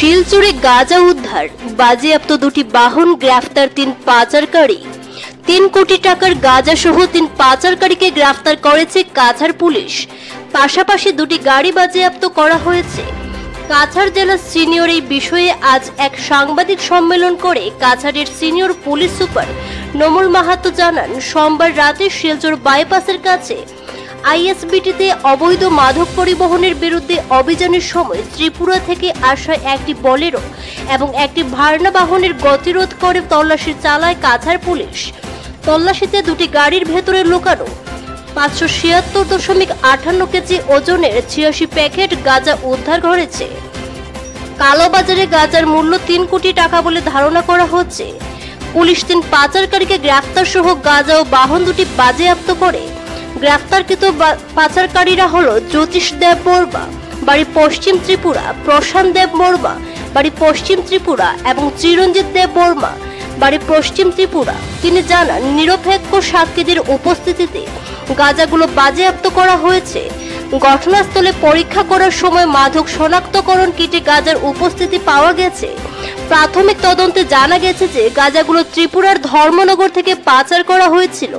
শিলচরে গাঁজা উদ্ধার, বাজেয়াপ্ত দুটি বাহন, গ্রেফতার 3 পাচারকারী। 3 কোটি টাকার গাঁজা সহ 3 পাচারকারীকে গ্রেফতার করেছে কাছাড় পুলিশ। পাশাপাশি দুটি গাড়ি বাজেয়াপ্ত করা হয়েছে। কাছাড় জেলা সিনিয়র এই বিষয়ে আজ এক সাংবাদিক সম্মেলন করে কাছাড়ের senior police super Nomal Mahato জানান, সোমবার রাতে শিলচর বাইপাসের কাছে আইএসবিটিতে অবৈধ মাদক পরিবহনের বিরুদ্ধে অভিযানের সময় ত্রিপুরা থেকে আসা একটি বোলেরো এবং একটি ভার্না বাহনের গতিরোধ করে তল্লাশি চালায় কাছাড় পুলিশ। তল্লাশিতে দুটি গাড়ির ভেতরে লুকানো 576.58 কেজি ওজনের 86 প্যাকেট গাঁজা উদ্ধার করেছে। কালোবাজারে গাঁজার মূল্য 3 কোটি টাকা বলে ধারণা করা হচ্ছে। পুলিশ 3 পাচারকারীকে গ্রেফতার সহ গাঁজা ও বাহন দুটি বাজেয়াপ্ত করে। গ্রেফতারকৃত পাচারকারীরা হলো জ্যোতিষ দেব বর্মা, বাড়ি পশ্চিম ত্রিপুরা, প্রশান্ত দেব বর্মা, বাড়ি পশ্চিম ত্রিপুরা এবং চিরঞ্জিত দেব বর্মা, বাড়ি পশ্চিম ত্রিপুরা। তিনি জানান, নিরপেক্ষ সাক্ষীদের উপস্থিতিতে গাঁজাগুলো বাজেয়াপ্ত করা হয়েছে। ঘটনাস্থলে পরীক্ষা করার সময় মাদক শনাক্তকরণ কিটে গাঁজার উপস্থিতি পাওয়া গেছে। প্রাথমিক তদন্তে জানা গেছে যে গাঁজাগুলো ত্রিপুরার ধর্মনগর থেকে পাচার করা হয়েছিল।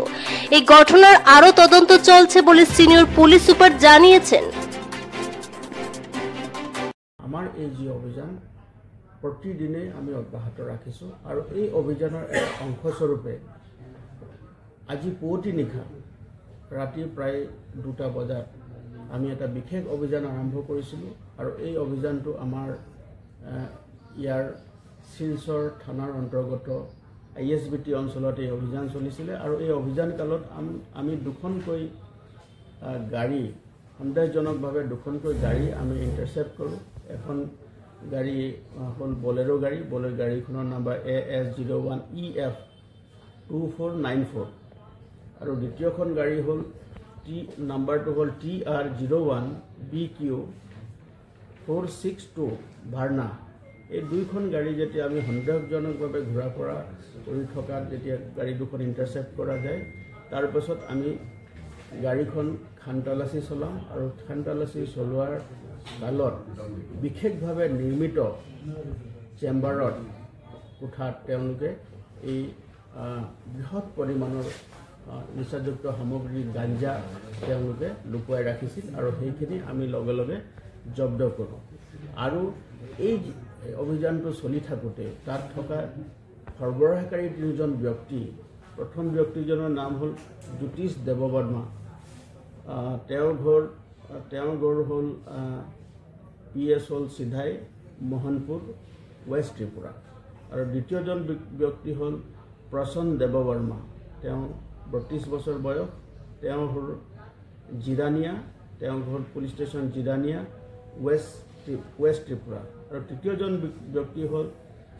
এই ঘটনার আরও তদন্ত চলছে বলে সিনিয়র পুলিশ সুপার জানিয়েছেন। আমার এই যে অভিযান প্ৰতিদিনে আমি অব্যাহত ৰাখিছোঁ আৰু এই অভিযানৰ এক অংশস্বৰূপে আজি পুৱতি নিশা ৰাতি প্ৰায় 2টা বজাত আমি এটা বিশেষ অভিযান আৰম্ভ কৰিছিলোঁ আৰু এই অভিযানটো আমাৰ ইয়াৰ শিলচৰ থানাৰ অন্তৰ্গত আইএছবিটি অঞ্চলত এই অভিযান চলিছিলে আৰু এই অভিযান কালত আমি দুখনকৈ গাড়ী, সন্দেহজনকভাৱে দুখনকৈ গাড়ী আমি ইণ্টাৰচেপ্ট কৰোঁ। এখন গাড়ী হ'ল বলেৰো গাড়ী, বলেৰো গাড়ীখনৰ নাম্বাৰ AS01EF2494 আৰু দ্বিতীয়খন গাড়ী হ'ল নাম্বাৰটো হ'ল TR01BQ462 ভাৰ্না। এই দুইখন গাড়ী যেতিয়া আমি সন্দেহজনকভাৱে ঘূৰা ফুৰা কৰি থকাত যেতিয়া গাড়ী দুখন ইণ্টাৰচেপ্ট কৰা যায়, তাৰপাছত আমি গাড়ীখন খানতালাচী চলাম আৰু খানতালাচী চলোৱাৰ কালত বিশেষভাৱে নিৰ্মিত চেম্বাৰত কোঠাত তেওঁলোকে এই বৃহৎ পৰিমাণৰ নিচাযুক্ত সামগ্ৰী গাঞ্জা তেওঁলোকে লুকুৱাই ৰাখিছিল আৰু সেইখিনি আমি লগে লগে জব্দ কৰোঁ। আৰু এই অভিযানটো চলি থাকোঁতে তাত থকা সৰবৰাহকাৰী 3জন ব্যক্তি, প্ৰথম ব্যক্তিজনৰ নাম হ'ল জ্যোতিষ দেৱ বৰ্মা। তেওঁৰ ঘৰ হ'ল PS হ'ল চিধাই মোহনপুৰ, ৱেষ্ট ত্ৰিপুৰা। আৰু দ্বিতীয়জন ব্যক্তি হ'ল প্ৰশান্ত দেৱ বৰ্মা। তেওঁ 32 বছৰ বয়স। তেওঁ হ'ল জিৰানিয়া, তেওঁ হ'ল police station Jirania, West Tripura. আৰু তৃতীয়জন ব্যক্তি হ'ল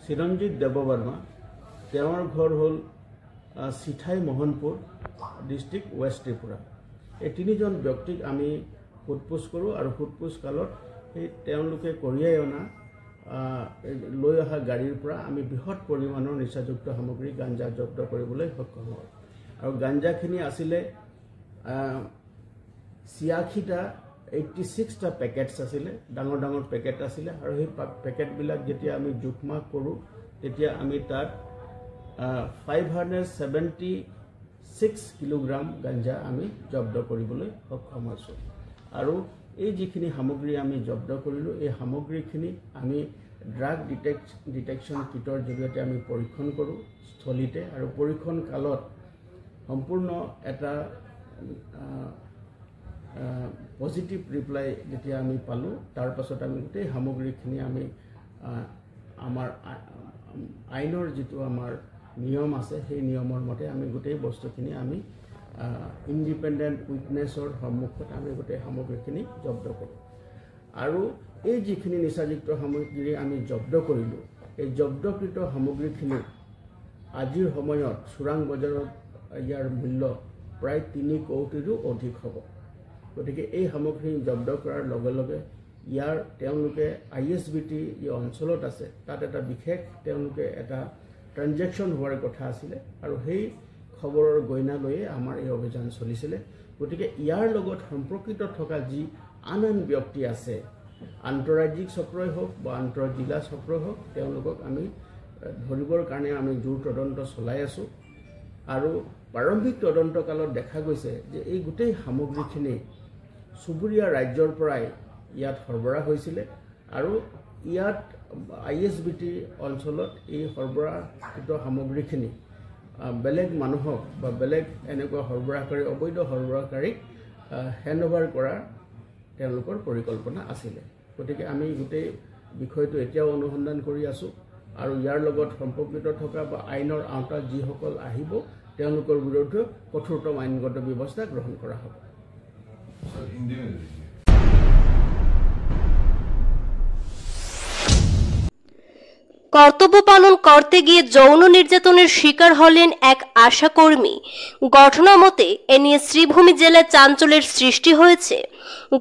চিৰঞ্জিত দেৱ বৰ্মা। তেওঁৰ ঘৰ হ'ল চিঠাই মোহনপুৰ, ডিষ্ট্ৰিক্ট ৱেষ্ট ত্ৰিপুৰা। এই 3জন ব্যক্তিক আমি সোধপোছ কৰোঁ আৰু সোধপোছ কালত সেই তেওঁলোকে কঢ়িয়াই অনা লৈ অহা গাড়ীৰ পৰা আমি বৃহৎ পৰিমাণৰ নিচাযুক্ত সামগ্ৰী গাঞ্জা জব্দ কৰিবলৈ সক্ষম হওঁ। আৰু গাঞ্জাখিনি আছিলে 86টা পেকেটছ আছিলে, ডাঙৰ ডাঙৰ পেকেট আছিলে। আৰু সেই পেকেটবিলাক যেতিয়া আমি জোখমাখ কৰোঁ তেতিয়া আমি তাত 576 কিলোগ্ৰাম গাঞ্জা আমি জব্দ কৰিবলৈ সক্ষম হৈছোঁ। আৰু এই যিখিনি সামগ্ৰী আমি জব্দ কৰিলোঁ, এই সামগ্ৰীখিনি আমি ড্ৰাগ ডিটেকশ্যন কিটৰ জৰিয়তে আমি পৰীক্ষণ কৰোঁ স্থলীতে। আৰু পৰীক্ষণ কালত সম্পূৰ্ণ এটা পজিটিভ ৰিপ্লাই যেতিয়া আমি পালোঁ, তাৰ পাছত আমি গোটেই সামগ্ৰীখিনি আমি আমাৰ আইনৰ যিটো আমাৰ নিয়ম আছে সেই নিয়মৰ মতে আমি গোটেই বস্তুখিনি আমি ইণ্ডিপেণ্ডেণ্ট উইটনেছৰ সন্মুখত আমি গোটেই সামগ্ৰীখিনি জব্দ কৰোঁ। আৰু এই যিখিনি নিচাযুক্ত সামগ্ৰী আমি জব্দ কৰিলোঁ, এই জব্দকৃত সামগ্ৰীখিনি আজিৰ সময়ত চোৰাং বজাৰত ইয়াৰ মূল্য প্ৰায় 3 কোটিৰো অধিক হ'ব। গতিকে এই সামগ্ৰী জব্দ কৰাৰ লগে লগে ইয়াৰ তেওঁলোকে আইএছবিটি যি অঞ্চলত আছে তাত এটা বিশেষ তেওঁলোকে এটা ট্ৰানজেকশ্যন হোৱাৰ কথা আছিলে আৰু সেই খবৰৰ গইনা লৈয়ে আমাৰ এই অভিযান চলিছিলে। গতিকে ইয়াৰ লগত সম্পৰ্কিত থকা যি আন ব্যক্তি আছে আন্তঃৰাজ্যিক চক্ৰই হওক বা আন্তঃজিলা চক্ৰই হওক তেওঁলোকক আমি ধৰিবৰ কাৰণে আমি জোৰ তদন্ত চলাই আছোঁ। আৰু প্ৰাৰম্ভিক তদন্তকালত দেখা গৈছে যে এই গোটেই সামগ্ৰীখিনি চুবুৰীয়া ৰাজ্যৰ পৰাই ইয়াত সৰবৰাহ হৈছিলে আৰু ইয়াত ISBT অঞ্চলত এই সৰবৰাহিত সামগ্ৰীখিনি বেলেগ মানুহক বা বেলেগ এনেকুৱা সৰবৰাহকাৰী অবৈধ সৰবৰাহকাৰীক হেণ্ডঅভাৰ কৰাৰ তেওঁলোকৰ পৰিকল্পনা আছিলে। গতিকে আমি গোটেই বিষয়টো এতিয়াও অনুসন্ধান কৰি আছোঁ আৰু ইয়াৰ লগত সম্পৰ্কিত থকা বা আইনৰ আওতাত যিসকল আহিব তেওঁলোকৰ বিৰুদ্ধে কঠোৰতম আইনগত ব্যৱস্থা গ্ৰহণ কৰা হ'ব। কর্তব্য পালন করতে গিয়ে যৌন নির্যাতনের শিকার হলেন এক আশাকর্মী। ঘটনা মতে এ নিয়ে শ্রীভূমি জেলায় চাঞ্চল্যের সৃষ্টি হয়েছে।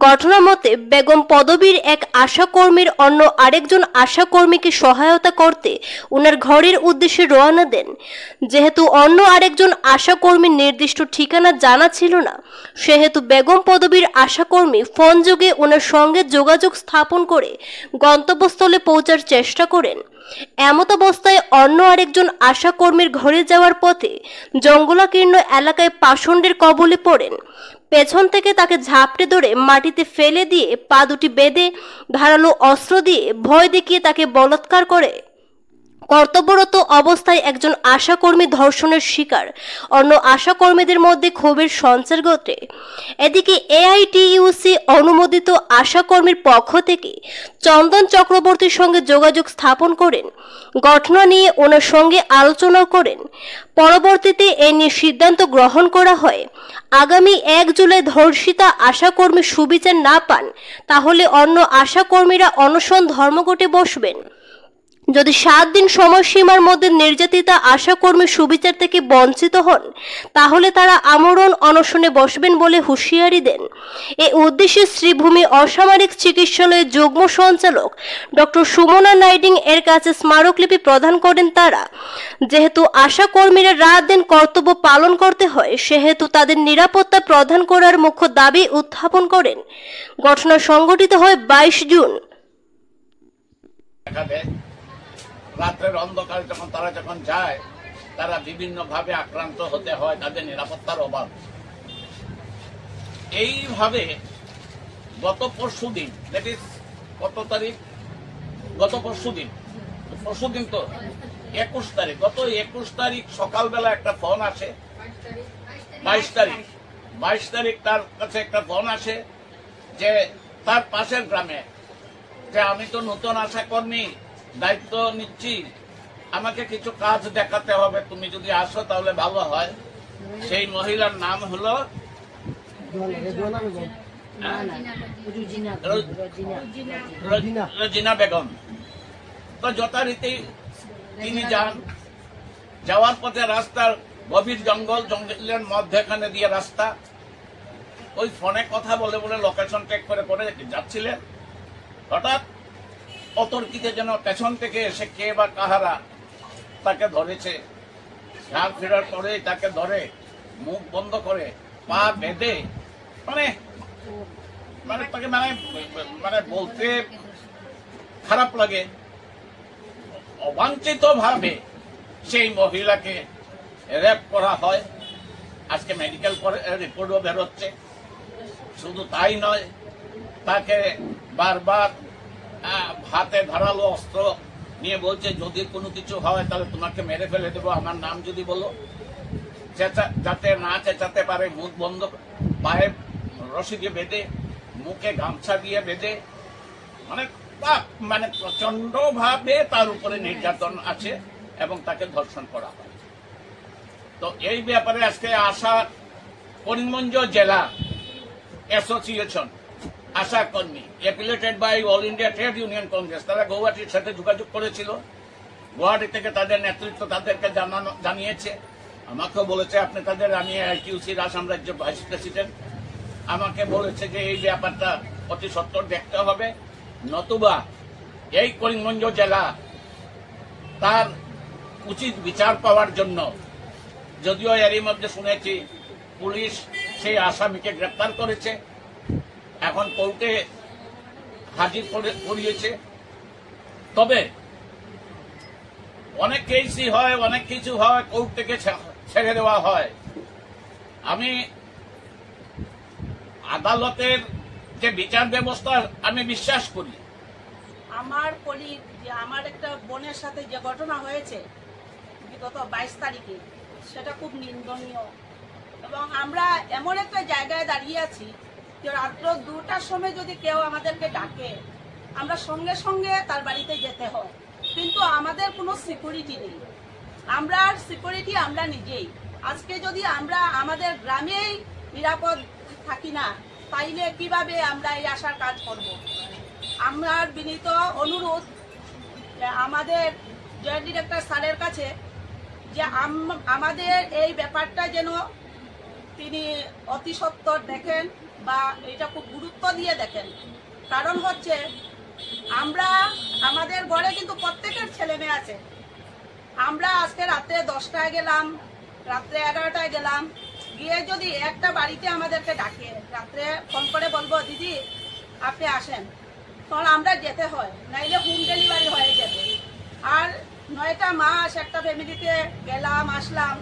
ঘটনা মতে বেগম পদবীর এক আশাকর্মীর অন্য আরেকজন আশাকর্মীকে সহায়তা করতে ওনার ঘরের উদ্দেশ্যে রওনা দেন। যেহেতু অন্য আরেকজন আশাকর্মীর নির্দিষ্ট ঠিকানা জানা ছিল না, সেহেতু বেগম পদবীর আশাকর্মী ফোন যোগে ওনার সঙ্গে যোগাযোগ স্থাপন করে গন্তব্যস্থলে পৌঁছার চেষ্টা করেন। এমতাবস্থায় অন্য আরেকজন আশাকর্মীর ঘরে যাওয়ার পথে জঙ্গলাকীর্ণ এলাকায় পাষণ্ডের কবলে পড়েন। পেছন থেকে তাকে ঝাপটে ধরে মাটিতে ফেলে দিয়ে পা দুটি বেঁধে ধারালো অস্ত্র দিয়ে ভয় দেখিয়ে তাকে বলাৎকার করে। কর্তব্যরত অবস্থায় একজন আশাকর্মী ধর্ষণের শিকার। অন্য আশাকর্মীদের মধ্যে ক্ষোভের সঞ্চার ঘটে। এদিকে AITUC অনুমোদিত আশাকর্মীর পক্ষ থেকে চন্দন চক্রবর্তীর সঙ্গে যোগাযোগ স্থাপন করেন, ঘটনা নিয়ে ওনার সঙ্গে আলোচনা করেন। পরবর্তীতে এ নিয়ে সিদ্ধান্ত গ্রহণ করা হয়, আগামী 1 জুলাই ধর্ষিতা আশাকর্মী সুবিচার না পান তাহলে অন্য আশাকর্মীরা অনশন ধর্মঘটে বসবেন। যদি 7 দিন সময়সীমার মধ্যে নির্যাতিতা আশাকর্মী সুবিচার থেকে বঞ্চিত হন তাহলে তারা আমরণ অনশনে বসবেন বলে হুঁশিয়ারি দেন। এই উদ্দেশ্যে শ্রীভূমি অসামরিক চিকিৎসালয়ের যুগ্ম সঞ্চালক ডক্টর সুমনা নাইডিং এর কাছে স্মারকলিপি প্রদান করেন তারা। যেহেতু আশাকর্মীরা রাত দিন কর্তব্য পালন করতে হয়, সেহেতু তাদের নিরাপত্তা প্রদান করার মুখ্য দাবি উত্থাপন করেন। ঘটনা সংঘটিত হয় 22 জুন। রাত্রের অন্ধকারে তারা যখন যায় তারা বিভিন্ন ভাবে আক্রান্ত হতে হয়, তাদের নিরাপত্তার অভাব। এইভাবে গত পরশুদিন, দ্যাট ইজ কত তারিখ, গত পরশুদিন তো 21 তারিখ, গত 21 তারিখ সকালবেলা একটা ফোন আসে। 22 তারিখ তার কাছে একটা ফোন আসে যে তার পাশের গ্রামে যে আমি তো নতুন আশাকর্মী, দায়িত্ব নিচ্ছি, আমাকে কিছু কাজ দেখাতে হবে, তুমি যদি আসো তাহলে ভালো হয়। সেই মহিলার নাম হলো রজিনা বেগম। তো যথারীতি তিনি যান, যাওয়ার পথে রাস্তার গভীর জঙ্গলের মধ্যখানে দিয়ে রাস্তা, ওই ফোনে কথা বলে বলে লোকেশন চেক করে করে যাচ্ছিলেন। হঠাৎ অতর্কিতে যেন পেছন থেকে এসে কে বা কাহারা তাকে ধরেছে। ঘাড় ফেরার পরে তাকে ধরে মুখ বন্ধ করে পা বেঁধে তাকে বলতে খারাপ লাগে, অবাঞ্ছিত ভাবে সেই মহিলাকে রেপ করা হয়। আজকে মেডিকেল রিপোর্টও বেরোচ্ছে। শুধু তাই নয়, তাকে বারবার হাতে ধারালো অস্ত্র নিয়ে বলছে যদি কোনো কিছু হয় তাহলে তোমাকে মেরে ফেলে দেবো, আমার নাম যদি বলো। যাতে না চেঁচাতে পারে মুখ বন্ধ, পায়ে রশি দিয়ে বেঁধে, মুখে গামছা দিয়ে বেঁধে, প্রচন্ড ভাবে তার উপরে নির্যাতন আছে এবং তাকে ধর্ষণ করা হয়। তো এই ব্যাপারে আজকে করিমগঞ্জ জেলা অ্যাসোসিয়েশন আশা কর্মী affiliated by All India Trade Union Congress, তারা গৌহাটির সাথে যোগাযোগ করেছিল। গুয়াহাটি থেকে তাদের নেতৃত্ব তাদেরকে জানিয়েছে, আমাকেও বলেছে আপনি তাদের, আমি AITUCর আসাম রাজ্য ভাইস প্রেসিডেন্ট, আমাকে বলেছে যে এই ব্যাপারটা অতি সত্বর দেখতে হবে, নতুবা এই করিমগঞ্জ জেলা তার উচিত বিচার পাওয়ার জন্য, যদিও এরই মধ্যে শুনেছি পুলিশ সেই আসামিকে গ্রেপ্তার করেছে, এখন কোর্টে হাজির করিয়েছে। তবে অনেক কেসই হয়, অনেক কিছু হয়, কোর্ট থেকে ছেড়ে দেওয়া হয়। আমি আদালতের যে বিচার ব্যবস্থা আমি বিশ্বাস করি। আমার কলিগ যে আমার একটা বোনের সাথে যে ঘটনা হয়েছে বিগত 22 তারিখে, সেটা খুব নিন্দনীয়। এবং আমরা এমন একটা জায়গায় দাঁড়িয়ে আছি যে রাত্র 2টার সময় যদি কেউ আমাদেরকে ডাকে, আমরা সঙ্গে সঙ্গে তার বাড়িতে যেতে হয়, কিন্তু আমাদের কোনো সিকিউরিটি নেই। আমরা সিকিউরিটি আমরা নিজেই। আজকে যদি আমরা আমাদের গ্রামেই নিরাপদ থাকি না, তাইলে কিভাবে আমরা এই আশার কাজ করব? আমার বিনীত অনুরোধ আমাদের জয়েন্ট ডিরেক্টর স্যারের কাছে যে আমাদের এই ব্যাপারটা যেন তিনি অতি সত্বর দেখেন বা এটা খুব গুরুত্ব দিয়ে দেখেন। কারণ হচ্ছে আমরা আমাদের ঘরে কিন্তু প্রত্যেকের ছেলে মেয়ে আছে। আমরা আজকে রাত্রে 10টায় গেলাম, রাত্রে 11টায় গেলাম, গিয়ে যদি একটা বাড়িতে আমাদেরকে ডাকে, রাত্রে ফোন করে বলবো দিদি আপনি আসেন, তখন আমরা যেতে হয়, নাইলে হোম ডেলিভারি হয়ে যাবে। আর 9টা মাস একটা ফ্যামিলিতে গেলাম আসলাম,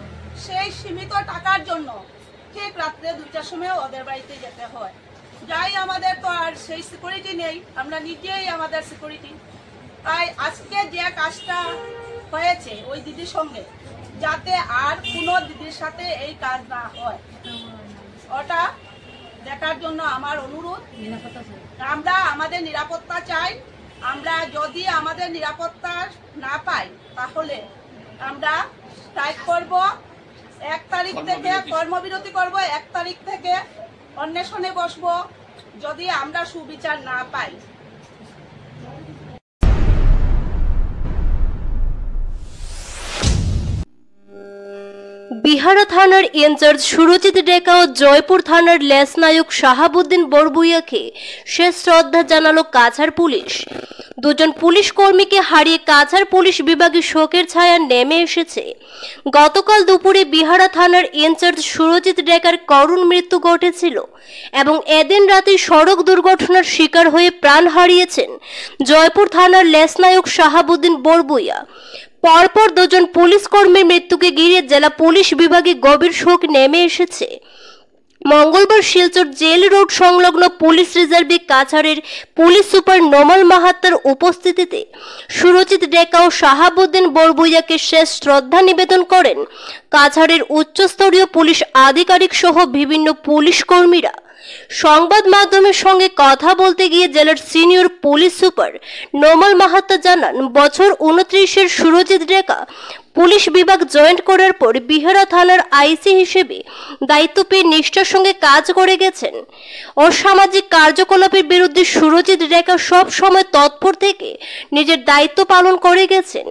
সেই সীমিত টাকার জন্য ঠিক রাত্রে 2টার সময় ওদের বাড়িতে যেতে হয়। যাই আমাদের তো আর সেই সিকিউরিটি নেই, আমরা নিজেই আমাদের সিকিউরিটি। তাই আজকে যে কাজটা হয়েছে ওই দিদির সঙ্গে, যাতে আর কোনো দিদির সাথে এই কাজ না হয়, ওটা দেখার জন্য আমার অনুরোধ। আমরা আমাদের নিরাপত্তা চাই। আমরা যদি আমাদের নিরাপত্তা না পাই তাহলে আমরা স্ট্রাইক করব। 1 তারিখ থেকে কর্মবিরতি করব, 1 তারিখ থেকে অন্বেষণে বসবো যদি আমরা সুবিচার না পাই। বিহারা থানার ইনচার্জ সুরজিৎ ডেকা ও জয়পুর থানার লেসনায়ক শাহাবুদ্দিন বরবুইয়াকে শেষ শ্রদ্ধা জানালো কাছাড় পুলিশ। দুজন পুলিশ কর্মীকে হারিয়ে কাছাড় পুলিশ বিভাগে শোকের ছায়া নেমে এসেছে। গতকাল দুপুরে বিহারা থানার ইনচার্জ সুরজিৎ ডেকার করুণ মৃত্যু ঘটেছিল এবং এদিন রাতে সড়ক দুর্ঘটনার শিকার হয়ে প্রাণ হারিয়েছেন জয়পুর থানার লেসনায়ক শাহাবুদ্দিন বরবুইয়া। পরপর দুজন পুলিশ কর্মীর মৃত্যুকে ঘিরে জেলা পুলিশ বিভাগে গভীর শোক নেমে এসেছে। মঙ্গলবার শিলচর জেল রোড সংলগ্ন পুলিশ রিজার্ভে কাছাড়ের পুলিশ সুপার নোমাল মাহাত্তার উপস্থিতিতে সুরজিৎ ডেকা ও শাহাবুদ্দিন বরবুইয়াকে শেষ শ্রদ্ধা নিবেদন করেন কাছাড়ের উচ্চস্তরীয় পুলিশ আধিকারিক সহ বিভিন্ন পুলিশ কর্মীরা। সংবাদ মাধ্যমের সঙ্গে কথা বলতে গিয়ে জেলার senior police super Nomal Mahatta জানান, বছর 29-এর সুরজিৎ ডেকা পুলিশ বিভাগ জয়েন্ট করার পর বিহারা থানার আইসি হিসেবে দায়িত্ব পেয়ে নিষ্ঠার সঙ্গে কাজ করে গেছেন। অসামাজিক কার্যকলাপের বিরুদ্ধে সুরজিৎ ডেকা সব সময় তৎপর থেকে নিজের দায়িত্ব পালন করে গেছেন।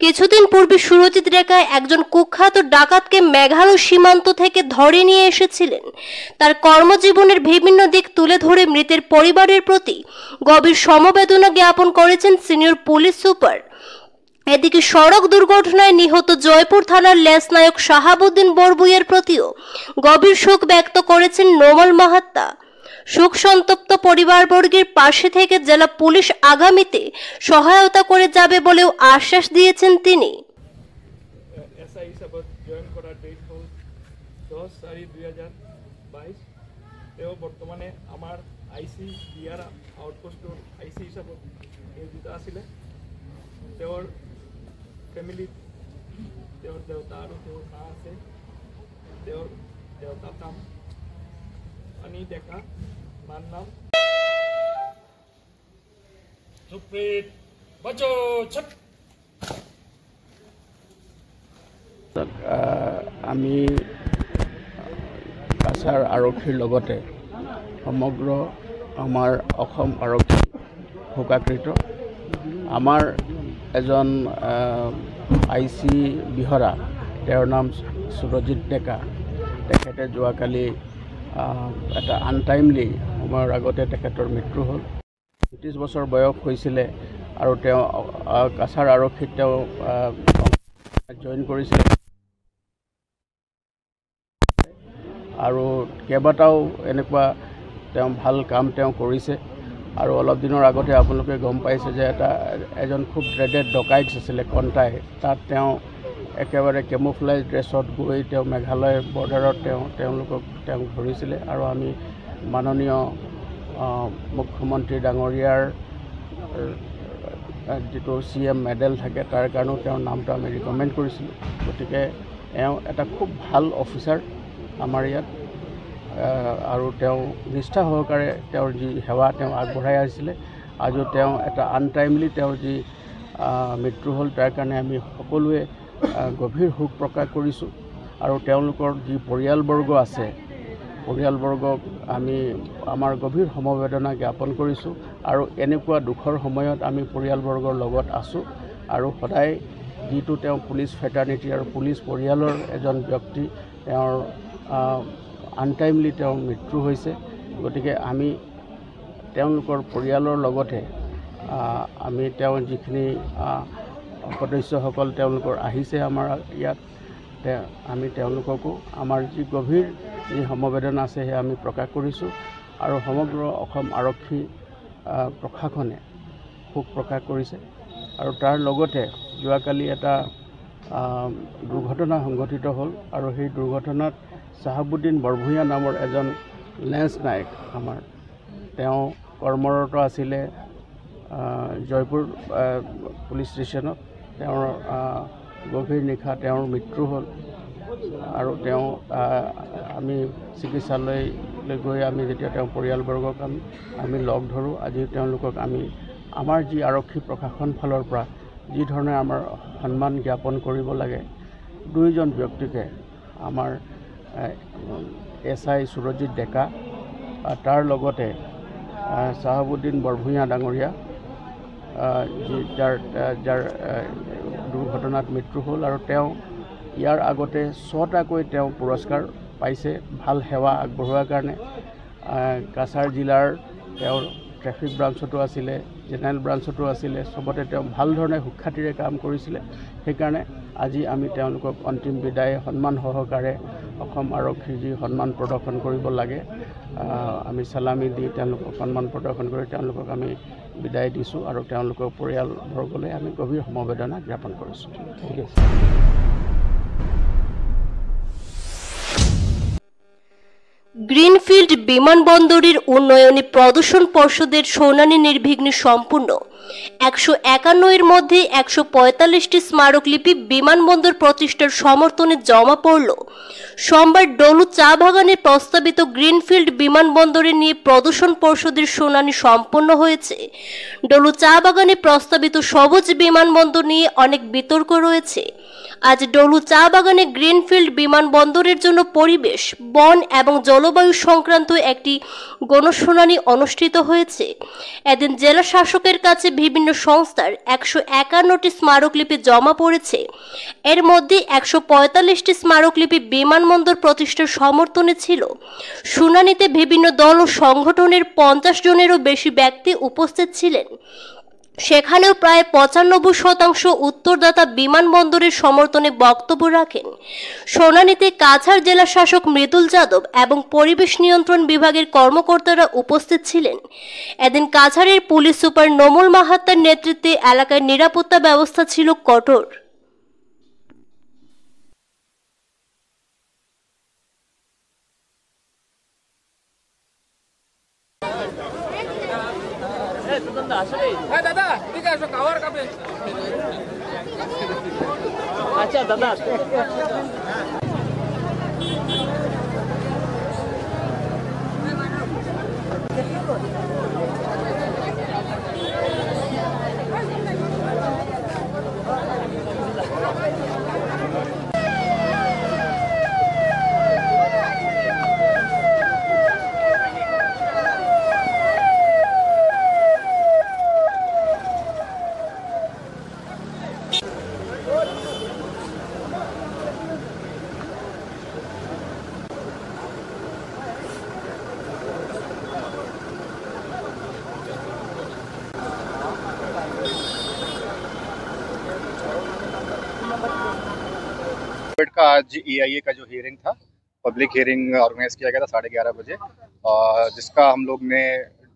কিছুদিন পূর্বে সুরজিৎ ডেকা একজন কুখ্যাত ডাকাতকে মেঘালয় সীমান্ত থেকে ধরে নিয়ে এসেছিলেন। তার কর্মজীবনের বিভিন্ন দিক তুলে ধরে মৃতের পরিবারের প্রতি গভীর সমবেদনা জ্ঞাপন করেছেন সিনিয়র পুলিশ সুপার। এদিকে সড়ক দুর্ঘটনায় নিহত জয়পুর থানার লেসনায়ক শাহাবুদ্দিন বরবুইয়ার প্রতিও গভীর শোক ব্যক্ত করেছেন নোমাল মাহাত্তা। শোক সন্তপ্ত পরিবারবর্গের পাশে থেকে জেলা পুলিশ আগামীতে সহায়তা করে যাবে বলেও আশ্বাস দিয়েছেন তিনি। এসআই হিসাবত জয়েন করার ডেট হল 10/4/2022। তেওঁ বৰ্তমানে আমাৰ আইচি বিহাৰা আউটপোষ্টৰ আইচি হিচাপত নিয়োজিত আছিলে। তেওঁৰ ফেমিলিত তেওঁৰ দেউতা আৰু তেওঁৰ মা আছে। তেওঁৰ দেউতাৰ নাম আনি ডেকা, মাৰ নাম সুপ্ৰীত বচো ছট। আমি কাছাৰ আৰক্ষীৰ লগতে সমগ্ৰ আমাৰ অসম আৰক্ষী শোকাকৃত। আমাৰ এজন আইচি বিহৰা, তেওঁৰ নাম সুৰজিৎ ডেকা। তেখেতে যোৱাকালি এটা আনটাইমলি সময়ৰ আগতে তেখেতৰ মৃত্যু হ'ল। 30 বছৰ বয়স হৈছিলে আৰু তেওঁ কাছাৰ আৰক্ষীত তেওঁ জইন কৰিছিলে আৰু কেইবাটাও এনেকুৱা তেওঁ ভাল কাম তেওঁ কৰিছে। আৰু অলপ দিনৰ আগতে আপোনালোকে গম পাইছে যে এজন খুব ড্ৰেডেড ডকাইটছ আছিলে কণ্টাই, তাত তেওঁ একেবাৰে কেমোফ্লাইজ ড্ৰেছত গৈ তেওঁ মেঘালয় বৰ্ডাৰত তেওঁক ধৰিছিলে। আৰু আমি মাননীয় মুখ্যমন্ত্ৰী ডাঙৰীয়াৰ যিটো CM মেডেল থাকে তাৰ কাৰণেও তেওঁৰ নামটো আমি ৰিকমেণ্ড কৰিছিলোঁ। গতিকে এওঁ এটা খুব ভাল অফিচাৰ আমাৰ ইয়াত, আৰু তেওঁ নিষ্ঠা সহকাৰে তেওঁৰ যি সেৱা তেওঁ আগবঢ়াই আহিছিলে। আজিও তেওঁ এটা আনটাইমলি তেওঁৰ যি মৃত্যু হ'ল তাৰ কাৰণে আমি সকলোৱে গভীৰ শোক প্ৰকাশ কৰিছোঁ। আৰু তেওঁলোকৰ যি পৰিয়ালবৰ্গ আছে, পৰিয়ালবৰ্গক আমি আমাৰ গভীৰ সমবেদনা জ্ঞাপন কৰিছোঁ। আৰু এনেকুৱা দুখৰ সময়ত আমি পৰিয়ালবৰ্গৰ লগত আছোঁ। আৰু সদায় যিটো তেওঁ পুলিচ ফেটাৰ্নিটি আৰু পুলিচ পৰিয়ালৰ এজন ব্যক্তি, তেওঁৰ আনটাইমলি তেওঁৰ মৃত্যু হৈছে। গতিকে আমি তেওঁলোকৰ পৰিয়ালৰ লগতে আমি তেওঁৰ যিখিনি সদস্যসকল তেওঁলোকৰ আহিছে আমাৰ ইয়াত, আমি তেওঁলোককো আমাৰ যি গভীৰ যি সমবেদনা আছে সেয়া আমি প্ৰকাশ কৰিছোঁ। আৰু সমগ্ৰ অসম আৰক্ষী প্ৰশাসনে শোক প্ৰকাশ কৰিছে। আৰু তাৰ লগতে যোৱাকালি এটা দুৰ্ঘটনা সংঘটিত হ'ল, আৰু সেই দুৰ্ঘটনাত চাহাবুদ্দিন বৰভূঞা নামৰ এজন লেন্স নায়ক আমাৰ, তেওঁ কৰ্মৰত আছিলে জয়পুৰ পুলিচ ষ্টেচনত। তেওঁৰ গভীৰ নিশা তেওঁৰ মৃত্যু হ'ল। আৰু তেওঁ আমি চিকিৎসালয়লৈ গৈ আমি যেতিয়া তেওঁৰ পৰিয়ালবৰ্গক আমি লগ ধৰোঁ, আজি তেওঁলোকক আমি আমাৰ যি আৰক্ষী প্ৰশাসন ফালৰ পৰা যি ধৰণে আমাৰ সন্মান জ্ঞাপন কৰিব লাগে, দুইজন ব্যক্তিকে আমাৰ SI সুৰজিত ডেকা, তাৰ লগতে চাহাবুদ্দিন বৰভূঞা ডাঙৰীয়া, যাৰ দুৰ্ঘটনাত মৃত্যু হ'ল। আৰু তেওঁ ইয়াৰ আগতে 6টাকৈ তেওঁ পুৰস্কাৰ পাইছে ভাল সেৱা আগবঢ়োৱাৰ কাৰণে। কাছাৰ জিলাৰ তেওঁৰ ট্ৰেফিক ব্ৰাঞ্চতো আছিলে, জেনেৰেল ব্ৰাঞ্চতো আছিলে, চবতে তেওঁ ভাল ধৰণে সুখ্যাতিৰে কাম কৰিছিলে। সেইকাৰণে আজি আমি তেওঁলোকক অন্তিম বিদায় সন্মান সহকাৰে অসম আৰক্ষীৰ যি সন্মান প্ৰদৰ্শন কৰিব লাগে, আমি চালামি দি তেওঁলোকক সন্মান প্ৰদৰ্শন কৰি তেওঁলোকক আমি বিদায় দিছোঁ। আৰু তেওঁলোকৰ পৰিয়ালবৰ্গলৈ আমি গভীৰ সমবেদনা জ্ঞাপন কৰিছোঁ। ঠিক আছে। গ্রিনফিল্ড বিমানবন্দরের উন্নয়নে প্রদূষণ পর্ষদের শুনানি নির্বিঘ্নে সম্পূর্ণ। 151 মধ্যে 145টি স্মারকলিপি বিমানবন্দর প্রতিষ্ঠার সমর্থনে জমা পড়ল। সোমবার ডলু চা বাগানে প্রস্তাবিত গ্রিনফিল্ড বিমানবন্দরে নিয়ে প্রদূষণ পর্ষদের শুনানি সম্পন্ন হয়েছে। ডলু চা বাগানে প্রস্তাবিত সবুজ বিমানবন্দর নিয়ে অনেক বিতর্ক রয়েছে। আজ ডলু চা বাগানে গ্রিনফিল্ড বিমানবন্দরের জন্য পরিবেশ, বন এবং জলবায়ু সংক্রান্ত একটি গণশুনানি অনুষ্ঠিত হয়েছে। এদিন জেলা শাসকের কাছে বিভিন্ন সংস্থার 151টি স্মারকলিপি জমা পড়েছে। এর মধ্যে 145টি স্মারকলিপি বিমানবন্দর প্রতিষ্ঠার সমর্থনে ছিল। শুনানিতে বিভিন্ন দল ও সংগঠনের 50 জনেরও বেশি ব্যক্তি উপস্থিত ছিলেন। সেখানেও প্রায় 95% উত্তরদাতা বিমানবন্দরের সমর্থনে বক্তব্য রাখেন। শুনানিতে কাছাড় জেলা শাসক মৃদুল যাদব এবং পরিবেশ নিয়ন্ত্রণ বিভাগের কর্মকর্তারা উপস্থিত ছিলেন। এদিন কাছাড়ের পুলিশ সুপার নোমল মাহাত্তার নেতৃত্বে এলাকায় নিরাপত্তা ব্যবস্থা ছিল কঠোর। আচ্ছা দাদা का आज EIA का जो हियरिंग था, पब्लिक हियरिंग ऑर्गेनाइज किया गया था 11:30 बजे, जिसका हम लोग ने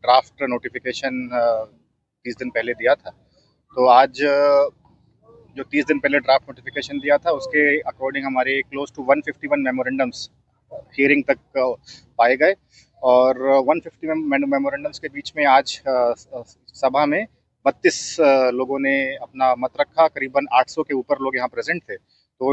ड्राफ्ट नोटिफिकेशन 30 दिन पहले दिया था। तो आज जो 30 दिन पहले ड्राफ्ट नोटिफिकेशन दिया था उसके अकॉर्डिंग हमारे क्लोज टू 151 मेमोरेंडम्स हियरिंग तक पाए गए और 150 मेमोरेंडम्स के बीच में आज सभा में 32 लोगों ने अपना मत रखा। करीबन 800 के ऊपर लोग यहाँ प्रेजेंट थे। तो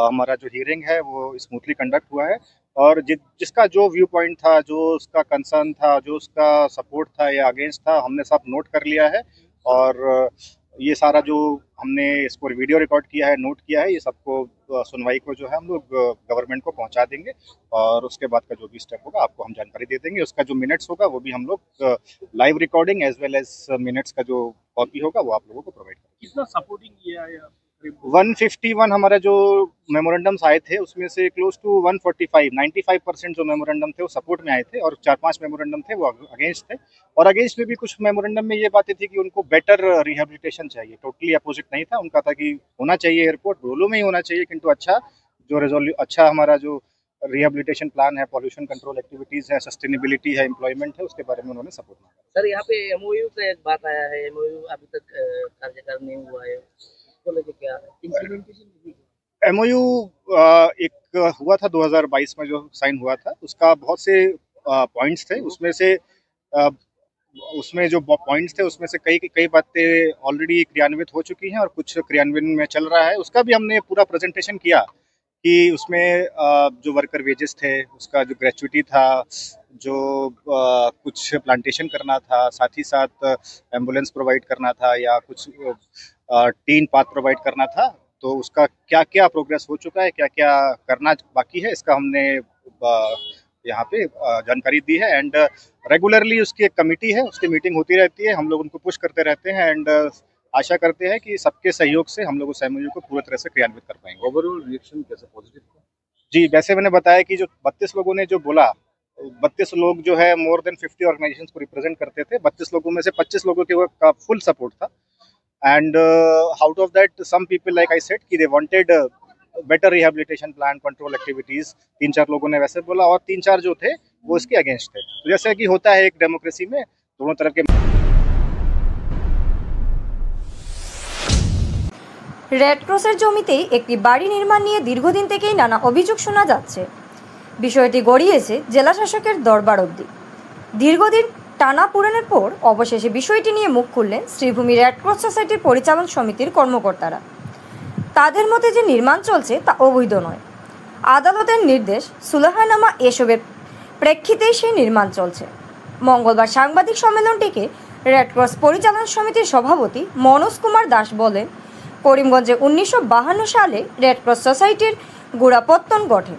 हमारा जो हियरिंग है वो स्मूथली कंडक्ट हुआ है और जिसका जो व्यू पॉइंट था, जो उसका कंसर्न था, जो उसका सपोर्ट था या अगेंस्ट था, हमने सब नोट कर लिया है और ये सारा जो हमने इसको वीडियो रिकॉर्ड किया है, नोट किया है, ये सबको सुनवाई को जो है हम लोग गवर्नमेंट को पहुंचा देंगे और उसके बाद का जो भी स्टेप होगा आपको हम जानकारी दे देंगे। उसका जो मिनट्स होगा वो भी हम लोग live recording as well as minutes का जो कॉपी होगा वो आप लोगों को प्रोवाइड करेंगे। कितना सपोर्टिंग किया है 151 हमारा जो मेमोरेंडम्स आए थे उसमें से क्लोज टू 95% जो मेमोरेंडम थे वो सपोर्ट में आए थे और 4-5 मेमोरेंडम थे वो अगेंस्ट थे। और अगेंस्ट में भी कुछ मेमोरेंडम में ये बातें थी कि उनको बेटर रिहेबिलिटेशन चाहिए। टोटली अपोजिट नहीं था, उनका था कि होना चाहिए एयरपोर्ट, बोलो में ही होना चाहिए, किंतु अच्छा हमारा जो रिहेबिलिटेशन प्लान है, पॉल्यूशन कंट्रोल एक्टिविटीज है, सस्टेनेबिलिटी है, एम्प्लॉयमेंट है, उसके बारे में उन्होंने सपोर्ट किया। सर यहाँ पे एमओयू का एक बात आया है, एमओयू अभी तक कार्यकाल नहीं हुआ है, क्या इम्प्लीमेंटेशन? एमओयू एक हुआ था 2022 में जो साइन हुआ था, उसका बहुत से पॉइंट्स थे। उसमें जो पॉइंट्स थे उसमें से कई बातें ऑलरेडी क्रियान्वित हो चुकी हैं और कुछ क्रियान्वयन में चल रहा है। उसका भी हमने पूरा प्रेजेंटेशन किया कि उसमें जो वर्कर वेजेस थे, उसका जो ग्रेचुइटी था, जो कुछ प्लांटेशन करना था, साथ ही साथ एम्बुलेंस प्रोवाइड करना था या कुछ टीन पाथ प्रोवाइड करना था, तो उसका क्या क्या प्रोग्रेस हो चुका है, क्या क्या करना बाकी है, इसका हमने यहाँ पे जानकारी दी है। एंड रेगुलरली उसकी एक कमेटी है, उसकी मीटिंग होती रहती है, हम लोग उनको पुश करते रहते हैं एंड आशा करते हैं कि सबके सहयोग से हम लोग उस एमओयू को पूरी तरह से क्रियान्वित कर पाएंगे। ओवरऑल रिएक्शन कैसा, पॉजिटिव? जी, वैसे मैंने बताया कि जो 32 लोगों ने जो बोला, 32 लोग जो है मोर देन 50 ऑर्गेनाइजेशंस को रिप्रेजेंट करते थे। 32 लोगों में से 25 लोगों का फुल सपोर्ट था and out of that some people, like I said, कि they wanted better rehabilitation plan, control activities. 3-4 लोगों ने वैसे बोला और 3-4 जो थे वो इसके अगेंस्ट थे। तो जैसे कि होता है एक डेमोक्रेसी में, दोनों तरफ के। রেড ক্রসের জমিতেই একটি বাড়ি নির্মাণ নিয়ে দীর্ঘদিন থেকেই নানা অভিযোগ শোনা যাচ্ছে। বিষয়টি গড়িয়েছে জেলা শাসকের দরবার অবধি। দীর্ঘদিন টানা পুরাণের পর অবশেষে বিষয়টি নিয়ে মুখ খুললেন শ্রীভূমি রেড ক্রস সোসাইটির পরিচালন সমিতির কর্মকর্তারা। তাদের মতে যে নির্মাণ চলছে তা অবৈধ নয়। আদালতের নির্দেশ, সুলাহানামা এসবের প্রেক্ষিতেই সেই নির্মাণ চলছে। মঙ্গলবার সাংবাদিক সম্মেলনটিকে রেড ক্রস পরিচালন সমিতির সভাপতি মনোজ কুমার দাস বলেন, করিমগঞ্জে 1952 সালে রেড ক্রস সোসাইটির গোড়াপত্তন ঘটে।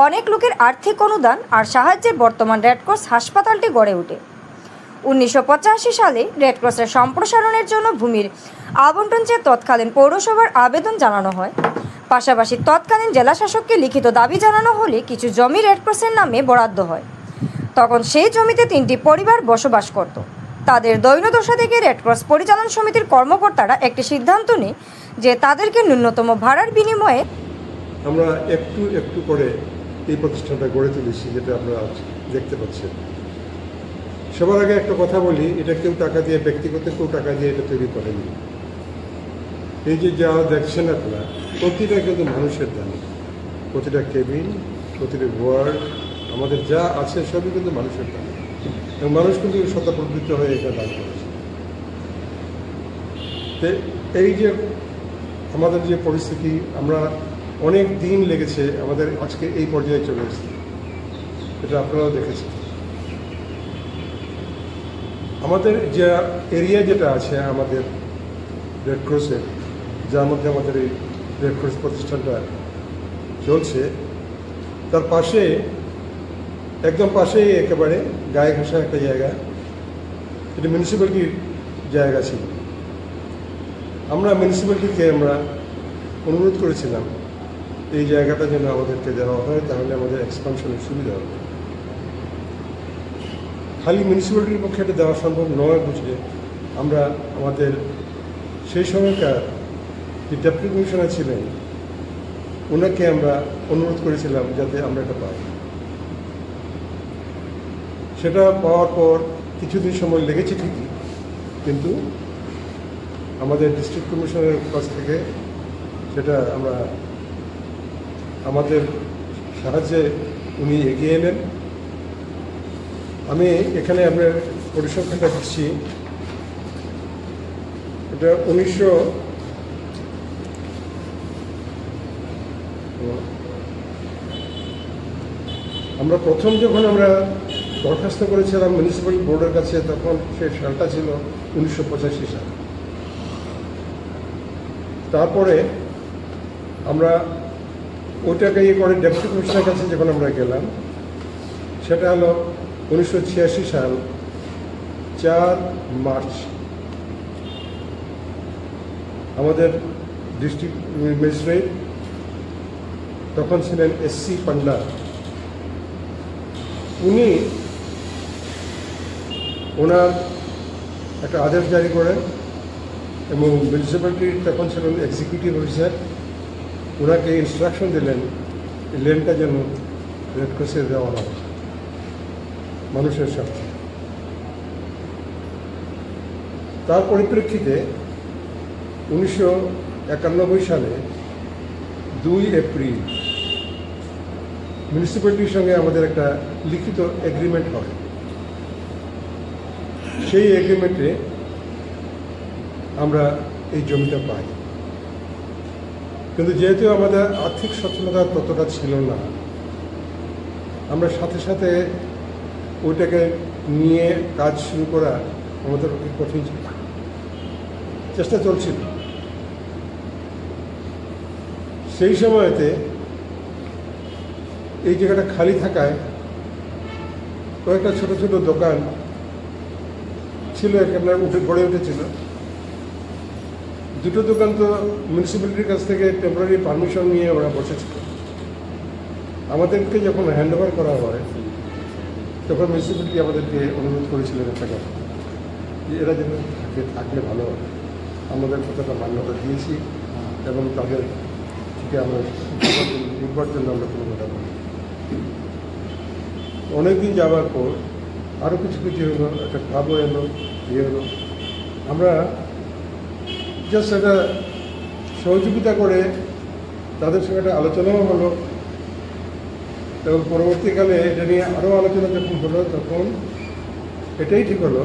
অনেক লোকের আর্থিক অনুদান আর সাহায্যে বর্তমান রেড ক্রস হাসপাতালটি গড়ে ওঠে। 1985 সালে রেড ক্রসের সম্প্রসারণের জন্য ভূমির আবন্টন চেয়ে তৎকালীন পৌরসভার আবেদন জানানো হয়। পাশাপাশি তৎকালীন জেলা শাসককে লিখিত দাবি জানানো হলে কিছু জমি রেড ক্রসের নামে বরাদ্দ হয়। তখন সেই জমিতে 3টি পরিবার বসবাস করত। তাদের দৈন্যদশা থেকে রেড ক্রস পরিচালন সমিতির কর্মকর্তারা একটি সিদ্ধান্ত নেয় যে তাদেরকে ন্যূনতম ভাড়ার বিনিময়ে আমরা একটু একটু করে এই প্রতিষ্ঠানটা গড়ে তুলেছি, যেটা আপনারা দেখতে পাচ্ছেন। সবার আগে একটা কথা বলি, এটা কেউ টাকা দিয়ে, ব্যক্তিগত কেউ টাকা দিয়ে এটা তৈরি করেনি। এই যে যা দেখছেন আপনারা, প্রতিটা কিন্তু মানুষের দান। প্রতিটা কেবিন, প্রতিটা ওয়ার্ড, আমাদের যা আছে সবই কিন্তু মানুষের দান এবং মানুষ কিন্তু স্বতঃপ্রবৃত্ত হয়ে এটা দান করেছে। তো এই যে আমাদের যে পরিস্থিতি, আমরা অনেক দিন লেগেছে আমাদের আজকে এই পর্যায়ে চলে এসেছে, এটা আপনারাও দেখেছেন। আমাদের যে এরিয়া যেটা আছে আমাদের রেড ক্রসের, যার মধ্যে আমাদের এই রেড ক্রস প্রতিষ্ঠানটা চলছে, তার পাশে, একদম পাশেই একেবারে গায়ে ঘেঁষা একটা জায়গা, এটা মিউনিসিপ্যালিটির জায়গা ছিল। আমরা মিউনিসিপ্যালিটিকে অনুরোধ করেছিলাম এই জায়গাটা যেন আমাদেরকে দেওয়া হয়, তাহলে আমাদের এক্সপানশনের সুবিধা হবে। খালি মিউনিসিপ্যালিটির পক্ষে এটা দেওয়া সম্ভব নয় বুঝলে আমরা আমাদের সেই সময়কার যে ডেপুটি কমিশনার ছিলেন ওনাকে আমরা অনুরোধ করেছিলাম যাতে আমরা এটা পাই। সেটা পাওয়ার পর কিছুদিন সময় লেগেছে ঠিকই, কিন্তু আমাদের ডিস্ট্রিক্ট কমিশনের কাছ থেকে সেটা আমরা আমাদের সাহায্যে উনি এগিয়ে এলেন। আমি এখানে আপনার পরিসংখ্যানটা দিচ্ছি। এটা আমরা প্রথম যখন আমরা দরখাস্ত করেছিলাম মিউনিসিপ্যাল বোর্ডের কাছে, তখন সেই সালটা ছিল 1985 সাল। তারপরে আমরা ওইটাকে ইয়ে করে ডেপুটি কমিশনারের কাছে যখন আমরা গেলাম, সেটা হলো 1986 সাল 4 মার্চ। আমাদের ডিস্ট্রিক্ট ম্যাজিস্ট্রেট তখন ছিলেন এসসি পান্ডা। উনি ওনার একটা আদেশ জারি করেন এবং মিউনিসিপ্যালিটির তখন ছিলেন এক্সিকিউটিভ অফিসার, ওনাকে ইনস্ট্রাকশন দিলেন এই লেনটা যেন রেড ক্রসে দেওয়া হয় মানুষের স্বার্থে। তার পরিপ্রেক্ষিতে 1991 সালে 2 এপ্রিল মিউনিসিপ্যালিটির সঙ্গে আমাদের একটা লিখিত এগ্রিমেন্ট হয়। সেই এগ্রিমেন্টে আমরা এই জমিটা পাই, কিন্তু যেহেতু আমাদের আর্থিক সচ্ছলতা ততটা ছিল না, আমরা সাথে সাথে ওইটাকে নিয়ে কাজ শুরু করা আমাদের কঠিন ছিল। চেষ্টা চলছিল। সেই সময়তে এই জায়গাটা খালি থাকায় কয়েকটা ছোট ছোট দোকান ছিল, এখানে গড়ে উঠেছিল। দুটো দোকান তো মিউনিসিপ্যালিটির কাছ থেকে টেম্পোরারি পারমিশন নিয়ে ওরা বসেছিল। আমাদেরকে যখন হ্যান্ড ওভার করা হয়, তখন মিউনিসিপ্যালিটি আমাদেরকে অনুরোধ করেছিলেন একটা কথা, যে এরা যেন থাকলে ভালো হয়। আমাদের কথাটা মান্যতা দিয়েছি এবং তাদের থেকে আমরা উঠবার জন্য আমরা কোনো কথা বলি। অনেকদিন যাওয়ার পর আরও কিছু কিছু হলো, একটা ক্লাবও এলো, ইয়ে হলো। আমরা জাস্ট একটা সহযোগিতা করে তাদের সঙ্গে একটা আলোচনাও হলো এবং পরবর্তীকালে এটা নিয়ে আরও আলোচনা যখন হলো, তখন এটাই ঠিক হলো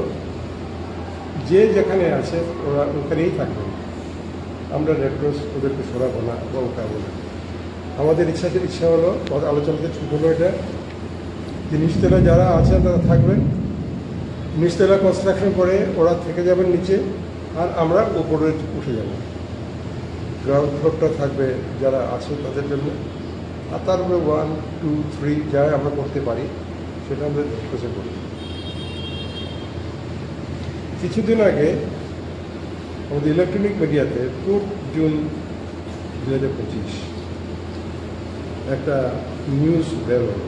যে যেখানে আছে ওরা ওখানেই থাকবে। আমরা রেড ক্রস ওদেরকে সরাবো না বা উঠাবো না। আমাদের ইচ্ছা হলো, আলোচনাতে ঠিক হলো এটা, যে নিচতলা যারা আছেন তারা থাকবেন, নিচতলা কনস্ট্রাকশন করে ওরা থেকে যাবেন নিচে, আর আমরা উপরে উঠে যাব। গ্রাউন্ড ফ্লোরটা থাকবে যারা আছে তাদের জন্য, আর তারপরে 1, 2, 3 যা আমরা করতে পারি সেটা আমরা ডিসকাশন করি। কিছুদিন আগে আমাদের ইলেকট্রনিক মিডিয়াতে 4 জুন 2025 একটা নিউজ বের হল।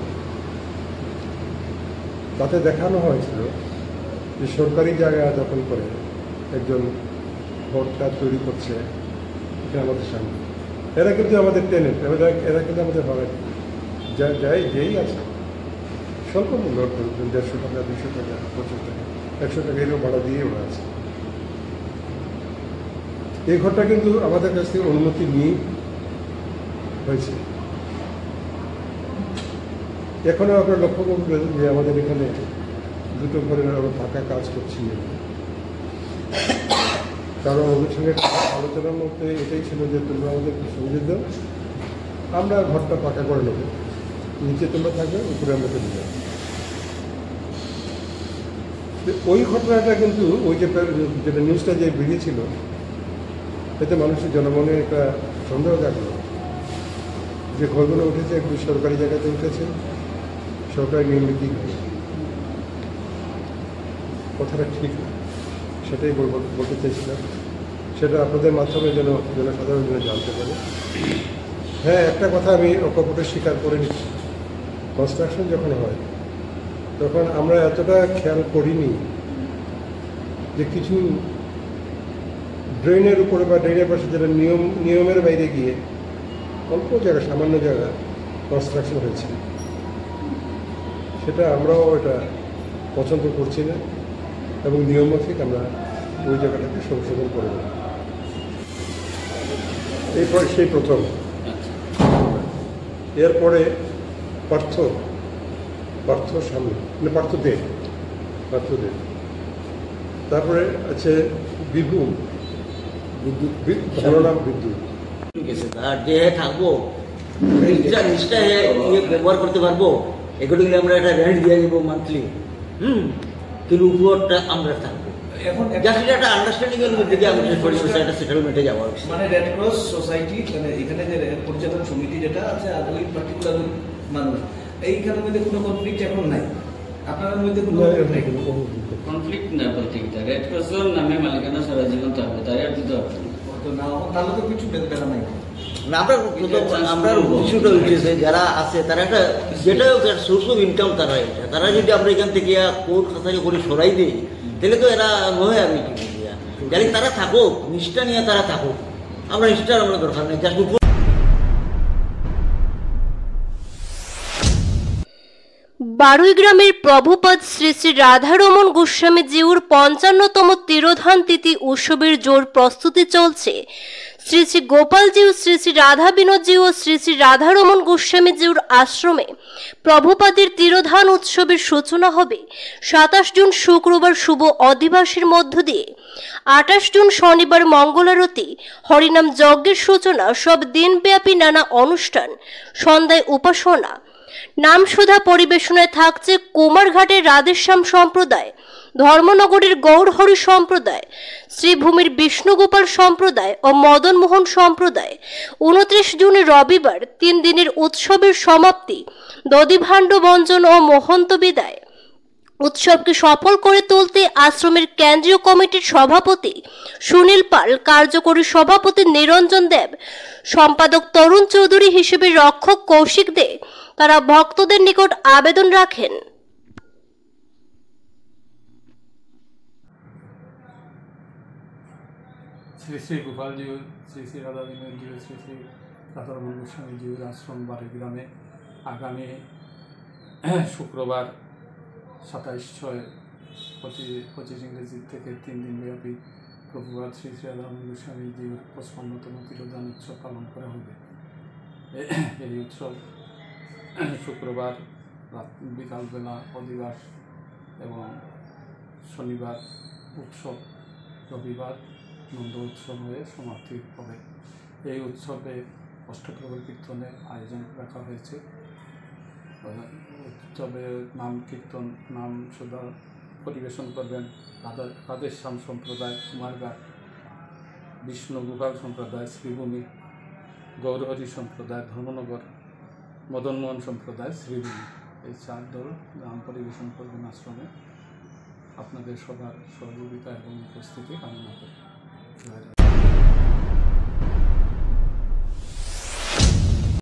তাতে দেখানো হয়েছিল যে সরকারি জায়গা দখল করে একজন ঘরটা তৈরি করছে এটা আমাদের সামনে। এরা কিন্তু আমাদের টেনেন্ট, এরা কিন্তু আমাদের ভাড়া যেই আছে স্বল্প মূল্য, 150 টাকা, 200 টাকা, 50 টাকা, 100 টাকা এরও ভাড়া দিয়ে ওরা আছে। এই ঘরটা কিন্তু আমাদের কাছ থেকে অনুমতি নিয়ে হয়েছে। এখনও আপনারা লক্ষ্য করবেন যে আমাদের এখানে দুটো ঘরের আরও ফাঁকা কাজ করছি, কারণ ওদের সঙ্গে আলোচনার মধ্যে এটাই ছিল যে তোমরা আমাদের সুবিধা দাও, আমরা ঘরটা পাকা করে নেব, নিচে তোমরা থাকবে, উপরে আমরা চলে যাবো। ওই ঘটনাটা কিন্তু ওই যেটা নিউজটা যে বেরিয়েছিল, এতে মানুষের জনমনে একটা সন্দেহ জাগলো যে ঘরগুলো উঠেছে একটু সরকারি জায়গাতে উঠেছে, সরকারি নিয়মিতই কথাটা ঠিক না, সেটাই বলতে চাইছিলাম। সেটা আপনাদের মাধ্যমে যেন জনসাধারণ যেন জানতে পারে। হ্যাঁ, একটা কথা আমি অকপটে স্বীকার করে নিচ্ছি, কনস্ট্রাকশন যখন হয় তখন আমরা এতটা খেয়াল করিনি যে কিছু ড্রেনের উপরে বা ড্রেনের পাশে যেটা নিয়মের বাইরে গিয়ে অল্প জায়গা, সামান্য জায়গা কনস্ট্রাকশন হয়েছে, সেটা আমরাও এটা পছন্দ করছি না এবং নিয়মমাফিক আমরা ওই জায়গাটাকে সংশোধন করব। এরপর সেই প্রথম, এরপরে পার্থ সামনে মানে পার্থ দে, তারপরে আছে বীরভূম ভালো নাম বিদ্যুৎ। আর যে থাকবো নিষ্ঠায় ব্যবহার করতে পারবো, এগুলো আমরা একটা রেন্ট দিয়ে দেবো মান্থলি, কিন্তু উপরটা আমরা থাকবো। এখন একটা আন্ডারস্ট্যান্ডিং এর মধ্যে দিয়ে আমাদের পরিবেশে একটা সেটেলমেন্টে যাওয়া উচিত। মানে রেড ক্রস সোসাইটি, মানে এখানে যে পর্যটন সমিতি যেটা আছে আর ওই পার্টিকুলার মানুষ, এইখানের মধ্যে কোনো কনফ্লিক্ট এখন নাই, আপনার মধ্যে কোনো কনফ্লিক্ট না বলতে কি রেড ক্রসের নামে মালিকানা সারা জীবন থাকবে, তাই আর দিতে হবে না, তাহলে তো কিছু বেদনা নাই। আমরা কিছুটা উঠেছে যারা আছে তারা একটা যেটা সোর্স অফ ইনকাম তারা যদি আমরা এখান থেকে কোর্ট খাতাকে করে সরাই দিই তাহলে তো এরা নয়। আমি কি বলি জানি তারা থাকুক, নিষ্ঠা নিয়ে তারা থাকুক, আমরা নিষ্ঠার আমরা দরকার নেই। জাস্ট বারুইগ্রামের প্রভুপাদ শ্রী শ্রী রাধারমণ গোস্বামী জিউর ৫৫তম তিরোধান তিথি উৎসবের জোর প্রস্তুতি চলছে। শ্রী শ্রী গোপাল জিউ, শ্রী শ্রী রাধা বিনোদ জিউ ও শ্রী শ্রী রাধারমণ গোস্বামী জিউর আশ্রমে প্রভুপাদের তিরোধান উৎসবের সূচনা হবে ২৭ জুন শুক্রবার শুভ অধিবাসের মধ্য দিয়ে। ২৮ জুন শনিবার মঙ্গলারতি, হরিনাম যজ্ঞের সূচনা, সব দিনব্যাপী নানা অনুষ্ঠান, সন্ধ্যায় উপাসনা, নামসুধা পরিবেশনায় থাকছে কুমারঘাটের রাধেশ্যাম সম্প্রদায়, ধর্মনগরের গৌরহরি সম্প্রদায়, শ্রীভূমির বিষ্ণুগোপাল সম্প্রদায় ও মদনমোহন সম্প্রদায়। ২৯ জুন রবিবার ৩ দিনের উৎসবের সমাপ্তি, দধিভাণ্ড বঞ্চন ও মহন্ত বিদায়। উৎসবকে সফল করে তুলতে আশ্রমের কেন্দ্রীয় কমিটির সভাপতি সুনীল পাল, কার্যকরী সভাপতি নিরঞ্জন দেব, সম্পাদক তরুণ চৌধুরী হিসেবে রক্ষক কৌশিক দে তারা ভক্তদের নিকট আবেদন রাখেন। শ্রী শ্রী গোপাল জিউ, শ্রী শ্রী রাধা বিনোদ জিউ, শ্রী শ্রী রাধারমণ গোস্বামী জিউর আশ্রম বারুইগ্রামে আগামী শুক্রবার ২৭/৬/২৫ ইংরেজি থেকে ৩ দিন ব্যাপী প্রভুপাদ শ্রী শ্রী রাধারমণ গোস্বামী জিউর ৫৫তম তিরোধান উৎসব পালন করা হবে। এই উৎসব শুক্রবার বিকালবেলা অধিবাস এবং শনিবার উৎসব, রবিবার নন্দ উৎসব হয়ে সমাপ্তি হবে। এই উৎসবে অষ্টপ্রহর কীর্তনের আয়োজন রাখা হয়েছে। উৎসবে নাম কীর্তন, নাম সুধা পরিবেশন করবেন রাধেশ্যাম সম্প্রদায় কুমারঘাট, বিষ্ণুগোপাল সম্প্রদায় শ্রীভূমি, গৌরহরি সম্প্রদায় ধর্মনগর, মদনমোহন সম্প্রদায় শ্রীভূমি। এই 4 দল নাম পরিবেশন করবেন আশ্রমে। আপনাদের সবার সহযোগিতা এবং উপস্থিতি কামনা করি।